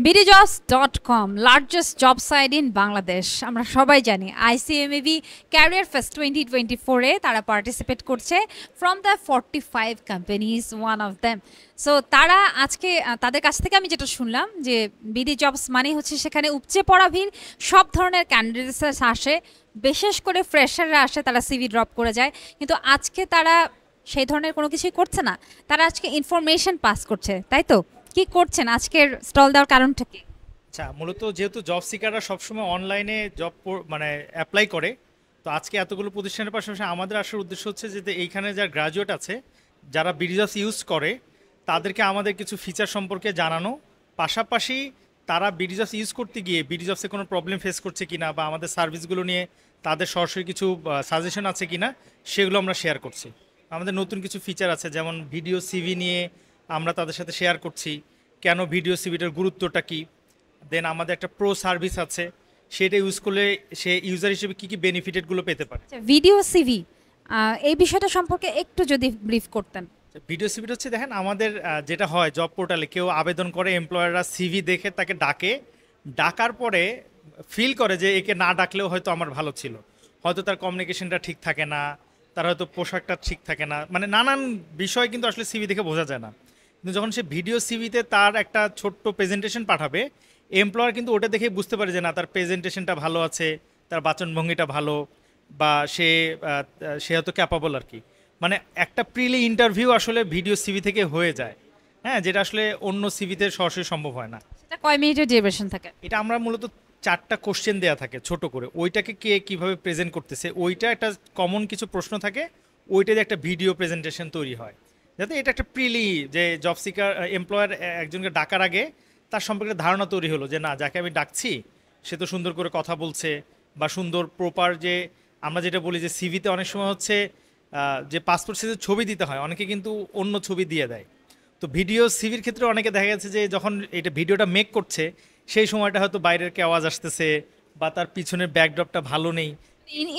BDJobs.com largest job site in Bangladesh. আমরা সবাই জানি ICMAB ক্যারিয়ার ফেস্ট 2024-এ তারা পার্টিসিপেট করছে। From the 45 companies one of them. So তারা আজকে তাদের কাছ থেকে আমি যেটা শুনলাম যে বিডি জবস মানে হচ্ছে সেখানে উপচে পড়া ভিড়, সব ধরনের ক্যান্ডিডেটস আসে, বিশেষ করে ফ্রেশাররা আসে, তারা সিভি ড্রপ করে যায়। কিন্তু আজকে তারা সেই ধরনের কোনো কিছুই করছে না, তারা আজকে ইনফরমেশন পাস করছে, তাই তো? কি করছেন আজকের স্টল দেওয়ার কারণটা কি? আচ্ছা, মূলত যেহেতু জব সিকাররা সবসময় অনলাইনে জব মানে অ্যাপ্লাই করে, তো আজকে এতগুলো প্রতিষ্ঠানের পাশাপাশি আমাদের আসার উদ্দেশ্য হচ্ছে যে এইখানে যারা গ্রাজুয়েট আছে, যারা বিডি জবস ইউজ করে, তাদেরকে আমাদের কিছু ফিচার সম্পর্কে জানানো, পাশাপাশি তারা বিডি জবস ইউজ করতে গিয়ে বিডি জবসে কোনো প্রবলেম ফেস করছে কিনা বা আমাদের সার্ভিসগুলো নিয়ে তাদের সরাসরি কিছু সাজেশন আছে কিনা সেগুলো আমরা শেয়ার করছি। আমাদের নতুন কিছু ফিচার আছে, যেমন ভিডিও সিভি নিয়ে আমরা তাদের সাথে শেয়ার করছি, কেন ভিডিও সিভিটার গুরুত্বটা কী। দেন আমাদের একটা প্রো সার্ভিস আছে, সেটা ইউজ করলে সে ইউজার হিসেবে কী কী বেনিফিটেডগুলো পেতে পারে। ভিডিও সিভি এই বিষয়টা সম্পর্কে একটু যদি ব্রিফ করতেন। ভিডিও সিভিটা হচ্ছে, দেখেন আমাদের যেটা হয় জব পোর্টালে কেউ আবেদন করে, এমপ্লয়াররা সিভি দেখে তাকে ডাকার পরে ফিল করে যে একে না ডাকলেও হয়তো আমার ভালো ছিল, হয়তো তার কমিউনিকেশনটা ঠিক থাকে না, তার হয়তো পোশাকটা ঠিক থাকে না, মানে নানান বিষয় কিন্তু আসলে সিভি দেখে বোঝা যায় না। কিন্তু যখন সে ভিডিও সিভিতে তার একটা ছোট্ট প্রেজেন্টেশন পাঠাবে, এমপ্লয়ার কিন্তু ওটা দেখে বুঝতে পারে যে না, তার প্রেজেন্টেশনটা ভালো আছে, তার বাচনভঙ্গিটা ভালো, বা সে হয়তো ক্যাপাবল আর কি। মানে একটা প্রিলি ইন্টারভিউ আসলে ভিডিও সিভি থেকে হয়ে যায়, হ্যাঁ, যেটা আসলে অন্য সিভিতে সরাসরি সম্ভব হয় না। সেটা কয় মিনিটের ডিউরেশন থাকে? এটা আমরা মূলত 4টা কোশ্চেন দেওয়া থাকে ছোট করে, ওইটাকে কে কীভাবে প্রেজেন্ট করতেছে, ওইটা একটা কমন কিছু প্রশ্ন থাকে, ওইটা দিয়ে একটা ভিডিও প্রেজেন্টেশন তৈরি হয়, যাতে এটা একটা প্রিলি যে জব সিকার এমপ্লয়ার একজনকে ডাকার আগে তার সম্পর্কে ধারণা তৈরি হলো যে না, যাকে আমি ডাকছি সে তো সুন্দর করে কথা বলছে, বা সুন্দর প্রপার, যে আমরা যেটা বলি যে সিভিতে অনেক সময় হচ্ছে যে পাসপোর্ট সাইজের ছবি দিতে হয়, অনেকে কিন্তু অন্য ছবি দিয়ে দেয়। তো ভিডিও সিভির ক্ষেত্রে অনেকে দেখা গেছে যে যখন এটা ভিডিওটা মেক করছে সেই সময়টা হয়তো বাইরের কে আওয়াজ আসতেছে, বা তার পিছনের ব্যাকড্রপটা ভালো নেই,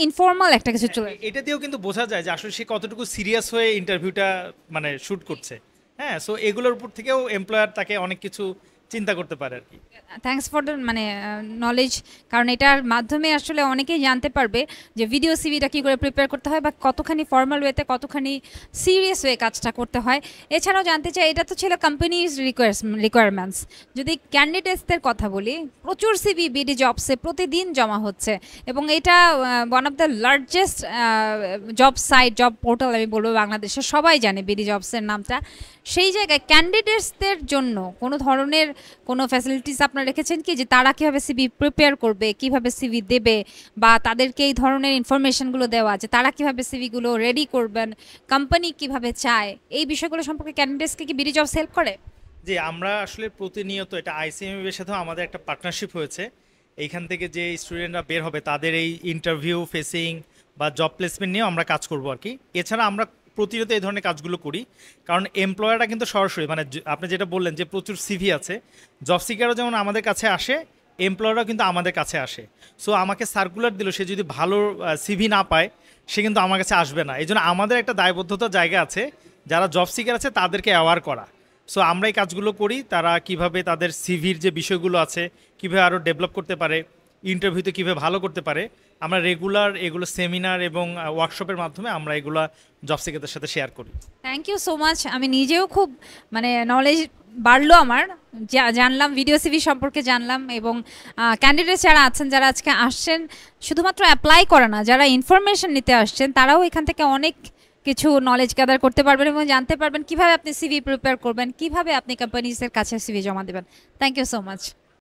ইনফর্মাল একটা কিছু চলে। এটা দিয়েও কিন্তু বোঝা যায় যে আসলে সে কতটুকু সিরিয়াস হয়ে ইন্টারভিউটা মানে শ্যুট করছে। হ্যাঁ, সো এগুলোর উপর থেকেও এমপ্লয়ার তাকে অনেক কিছু চিন্তা করতে পারে আর কি। থ্যাঙ্কস ফর দ্য নলেজ, কারণ এটার মাধ্যমে আসলে অনেকেই জানতে পারবে যে ভিডিও সিভিটা কী করে প্রিপেয়ার করতে হয়, বা কতখানি ফর্মাল ওয়েতে কতখানি সিরিয়াস ওয়ে কাজটা করতে হয়। এছাড়াও জানতে চাই, এটা তো ছিল কোম্পানিজ রিকোয়ারমেন্টস। যদি ক্যান্ডিডেটসদের কথা বলি, প্রচুর সিভি বিডি জবসে প্রতিদিন জমা হচ্ছে, এবং এটা one of the largest job site, job portal আমি বলবো বাংলাদেশে, সবাই জানে বিডি জবসের নামটা। সেই জায়গায় ক্যান্ডিডেটসদের জন্য কোনো ধরনের কোনো ফ্যাসিলিটিস আপনারা রেখেছেন কি, যে তারা কীভাবে সিভি প্রিপেয়ার করবে, কিভাবে সিভি দেবে, বা তাদেরকে এই ধরনের ইনফরমেশনগুলো দেওয়া, যে তারা কীভাবে সিভিগুলো রেডি করবেন, কোম্পানি কিভাবে চায়, এই বিষয়গুলো সম্পর্কে ক্যান্ডিডেটসকে কি বিডি জবস হেল্প করে? যে আমরা আসলে প্রতিনিয়ত, এটা ICMAB এর সাথেও আমাদের একটা পার্টনারশিপ হয়েছে, এইখান থেকে যে স্টুডেন্টরা বের হবে তাদের এই ইন্টারভিউ ফেসিং বা জব প্লেসমেন্ট নিয়েও আমরা কাজ করবো আর কি। এছাড়া আমরা প্রতিনিয়ত এই ধরনের কাজগুলো করি, কারণ এমপ্লয়াররা কিন্তু সরাসরি, মানে আপনি যেটা বললেন যে প্রচুর সিভি আছে, জব সিকারও যেমন আমাদের কাছে আসে, এমপ্লয়াররাও কিন্তু আমাদের কাছে আসে। সো আমাকে সার্কুলার দিল, সে যদি ভালো সিভি না পায় সে কিন্তু আমার কাছে আসবে না। এই জন্য আমাদের একটা দায়বদ্ধতার জায়গা আছে, যারা জব সিকার আছে তাদেরকে অ্যাওয়ার করা। সো আমরা এই কাজগুলো করি, তারা কিভাবে তাদের সিভির যে বিষয়গুলো আছে কীভাবে আরও ডেভেলপ করতে পারে, ইন্টারভিউতে কীভাবে ভালো করতে পারে, আমরা রেগুলার এগুলো সেমিনার এবং ওয়ার্কশপের মাধ্যমে আমরা এগুলো জব সিকারদের সাথে শেয়ার করি। Thank you so much. আমি নিজেও খুব নলেজ বাড়লো আমার, জানলাম ভিডিও সিভি সম্পর্কে জানলাম, এবং ক্যান্ডিডেট যারা আছেন, যারা আজকে আসছেন শুধুমাত্র অ্যাপ্লাই করে না, যারা ইনফরমেশন নিতে আসছেন, তারাও এখান থেকে অনেক কিছু নলেজ গ্যাদার করতে পারবেন এবং জানতে পারবেন কীভাবে আপনি সিভি প্রিপেয়ার করবেন, কীভাবে আপনি কোম্পানিজের কাছে সিভি জমা দেবেন। Thank you so much.